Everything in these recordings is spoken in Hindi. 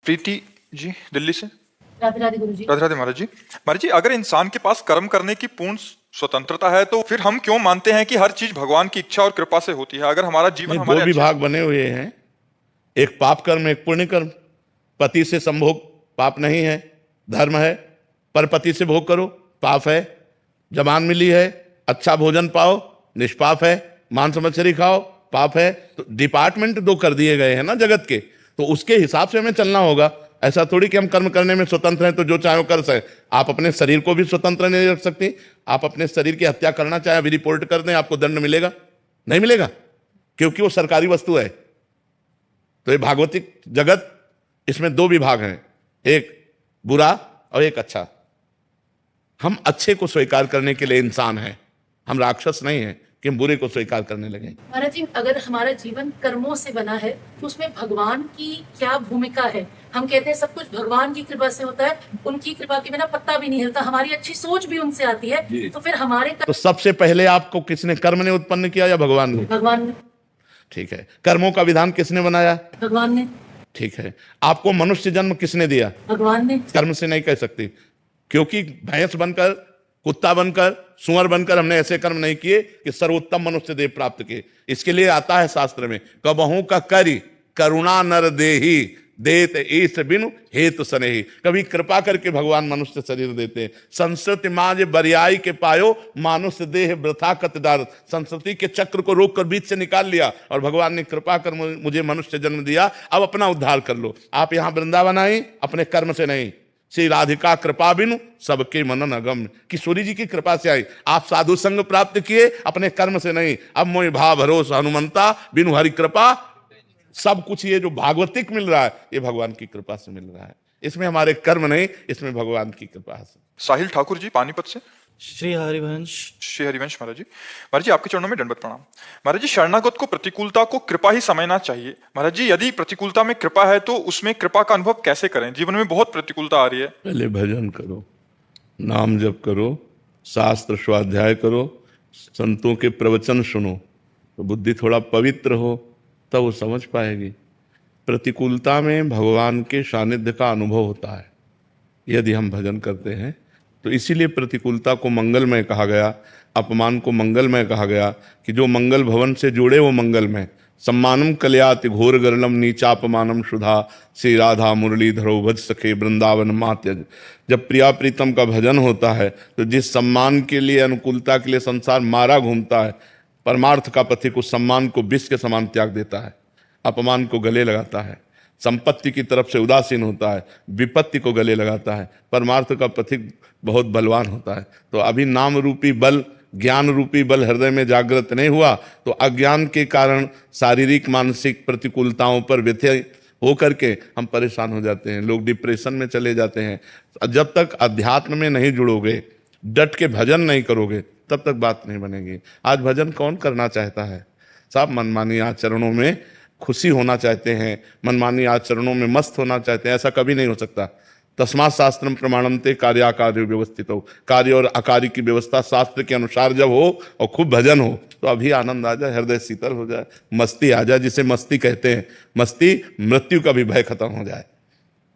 प्रीति जी दिल्ली से। राधे राधे गुरु जी। राधे राधे महाराज जी। महाराज जी, अगर इंसान के पास कर्म करने की पूर्ण स्वतंत्रता है तो फिर हम क्यों मानते हैं कि हर चीज भगवान की इच्छा और कृपा से होती है? अगर हमारा जीवन नहीं, हमारे दो विभाग बने हुए हैं, एक पाप कर्म एक पुण्य कर्म। पति से संभोग पाप नहीं है, धर्म है। पर पति से भोग करो पाप है। जबान मिली है, अच्छा भोजन पाओ निष्पाप है। मांस मछली खाओ पाप है। तो डिपार्टमेंट दो कर दिए गए हैं ना जगत के, तो उसके हिसाब से हमें चलना होगा। ऐसा थोड़ी कि हम कर्म करने में स्वतंत्र हैं तो जो चाहे वो कर सके। आप अपने शरीर को भी स्वतंत्र नहीं रख सकती। आप अपने शरीर की हत्या करना चाहे अभी रिपोर्ट कर दें, आपको दंड मिलेगा? नहीं मिलेगा, क्योंकि वो सरकारी वस्तु है। तो ये भागवतिक जगत, इसमें दो विभाग हैं, एक बुरा और एक अच्छा। हम अच्छे को स्वीकार करने के लिए इंसान हैं, हम राक्षस नहीं हैं कि हम बुरे को स्वीकार करने लगे। महाराज जी, अगर हमारा जीवन कर्मों से बना है तो उसमें भगवान की क्या भूमिका है? हम कहते हैं सब कुछ भगवान की कृपा से होता है, उनकी कृपा के बिना पत्ता भी नहीं हिलता। हमारी अच्छी सोच भी उनसे आती है, तो फिर हमारे तो सबसे पहले आपको किसने, कर्म ने उत्पन्न किया या भगवान ने? भगवान ने। ठीक है। कर्मों का विधान किसने बनाया? भगवान ने। ठीक है। आपको मनुष्य जन्म किसने दिया? भगवान ने। कर्म से नहीं कह सकती, क्योंकि भैंस बनकर, कुत्ता बनकर, सुअर बनकर हमने ऐसे कर्म नहीं किए कि सर्वोत्तम मनुष्य देव प्राप्त किए। इसके लिए आता है शास्त्र में, कबहू का करी करुणा नर देही देत ईश बिनु हेतु सनेही। कभी कृपा करके भगवान मनुष्य शरीर देते हैं। संस्कृति माज बरियाई के पायो मानुष देह वृथा कत डार। संस्कृति के चक्र को रोक कर बीच से निकाल लिया और भगवान ने कृपा कर मुझे मनुष्य जन्म दिया, अब अपना उद्धार कर लो। आप यहाँ वृंदावन आई अपने कर्म से नहीं, श्री राधिका कृपा बिनु सबके मनन अगम्य। किशोरी जी की कृपा से आई। आप साधु संग प्राप्त किए अपने कर्म से नहीं। अब मोहि भाव भरोसा हनुमंता बिनु हरि कृपा। सब कुछ ये जो भागवतिक मिल रहा है ये भगवान की कृपा से मिल रहा है। इसमें हमारे कर्म नहीं, इसमें भगवान की कृपा से। साहिल ठाकुर जी पानीपत से। श्री हरिवंश। श्री हरिवंश महाराज जी। महाराज जी, आपके चरणों में दंडवत प्रणाम। महाराज जी, शरणागत को प्रतिकूलता को कृपा ही समझना चाहिए। महाराज जी, यदि प्रतिकूलता में कृपा है तो उसमें कृपा का अनुभव कैसे करें? जीवन में बहुत प्रतिकूलता आ रही है। पहले भजन करो, नाम जप करो, शास्त्र स्वाध्याय करो, संतों के प्रवचन सुनो, तो बुद्धि थोड़ा पवित्र हो तब वो समझ पाएगी। प्रतिकूलता में भगवान के सानिध्य का अनुभव होता है यदि हम भजन करते हैं। तो इसीलिए प्रतिकूलता को मंगलमय कहा गया, अपमान को मंगलमय कहा गया, कि जो मंगल भवन से जुड़े वो मंगलमय। सम्मानम कल्याति घोर गरलम नीचापमानम सुधा श्री राधा मुरली धरो भज सखे वृंदावन मात्यज। जब प्रिया प्रीतम का भजन होता है तो जिस सम्मान के लिए, अनुकूलता के लिए संसार मारा घूमता है, परमार्थ का पथिक उस सम्मान को विष के समान त्याग देता है, अपमान को गले लगाता है, संपत्ति की तरफ से उदासीन होता है, विपत्ति को गले लगाता है। परमार्थ का पथिक बहुत बलवान होता है। तो अभी नाम रूपी बल, ज्ञान रूपी बल हृदय में जागृत नहीं हुआ तो अज्ञान के कारण शारीरिक मानसिक प्रतिकूलताओं पर व्यथय हो करके हम परेशान हो जाते हैं। लोग डिप्रेशन में चले जाते हैं। जब तक अध्यात्म में नहीं जुड़ोगे, डट के भजन नहीं करोगे, तब तक बात नहीं बनेगी। आज भजन कौन करना चाहता है? सब मनमानी आचरणों में खुशी होना चाहते हैं, मनमानी आचरणों में मस्त होना चाहते हैं। ऐसा कभी नहीं हो सकता। तस्मात् शास्त्रम प्रमाणन्ते कार्याकार्य व्यवस्थित हो। कार्य और अकार्य की व्यवस्था शास्त्र के अनुसार जब हो और खूब भजन हो तो अभी आनंद आ जाए, हृदय शीतल हो जाए, मस्ती आ जाए, जिसे मस्ती कहते हैं। मस्ती, मृत्यु का भी भय खत्म हो जाए।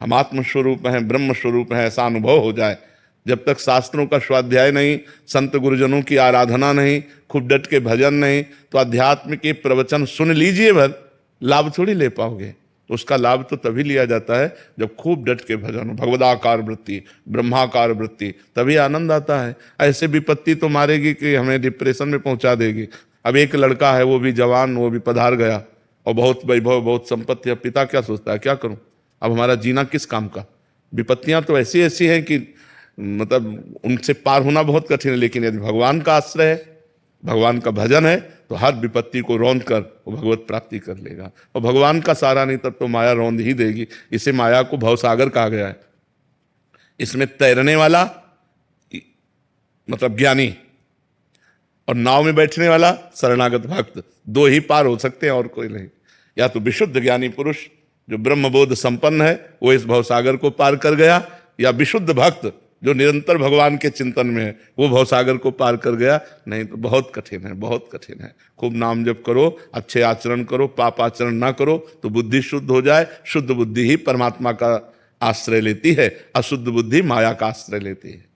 हम आत्मस्वरूप हैं, ब्रह्म स्वरूप हैं, ऐसा अनुभव हो जाए। जब तक शास्त्रों का स्वाध्याय नहीं, संत गुरुजनों की आराधना नहीं, खूब डट के भजन नहीं, तो अध्यात्म के प्रवचन सुन लीजिए भर, लाभ थोड़ी ले पाओगे। उसका लाभ तो तभी लिया जाता है जब खूब डट के भजन हो, भगवदाकार वृत्ति, ब्रह्माकार वृत्ति, तभी आनंद आता है। ऐसे विपत्ति तो मारेगी कि हमें डिप्रेशन में पहुंचा देगी। अब एक लड़का है, वो भी जवान, वो भी पधार गया और बहुत वैभव, बहुत संपत्ति। अब पिता क्या सोचता है, क्या करूं, अब हमारा जीना किस काम का? विपत्तियां तो ऐसी ऐसी हैं कि मतलब उनसे पार होना बहुत कठिन है। लेकिन यदि भगवान का आश्रय है, भगवान का भजन है, तो हर विपत्ति को रौंद कर वो भगवत प्राप्ति कर लेगा। और भगवान का सहारा नहीं तब तो माया रौंद ही देगी। इसे माया को भवसागर कहा गया है। इसमें तैरने वाला मतलब ज्ञानी और नाव में बैठने वाला शरणागत भक्त, दो ही पार हो सकते हैं और कोई नहीं। या तो विशुद्ध ज्ञानी पुरुष जो ब्रह्मबोध संपन्न है वो इस भवसागर को पार कर गया, या विशुद्ध भक्त जो निरंतर भगवान के चिंतन में है वो भवसागर को पार कर गया, नहीं तो बहुत कठिन है, बहुत कठिन है। खूब नाम जप करो, अच्छे आचरण करो, पाप आचरण ना करो तो बुद्धि शुद्ध हो जाए। शुद्ध बुद्धि ही परमात्मा का आश्रय लेती है, अशुद्ध बुद्धि माया का आश्रय लेती है।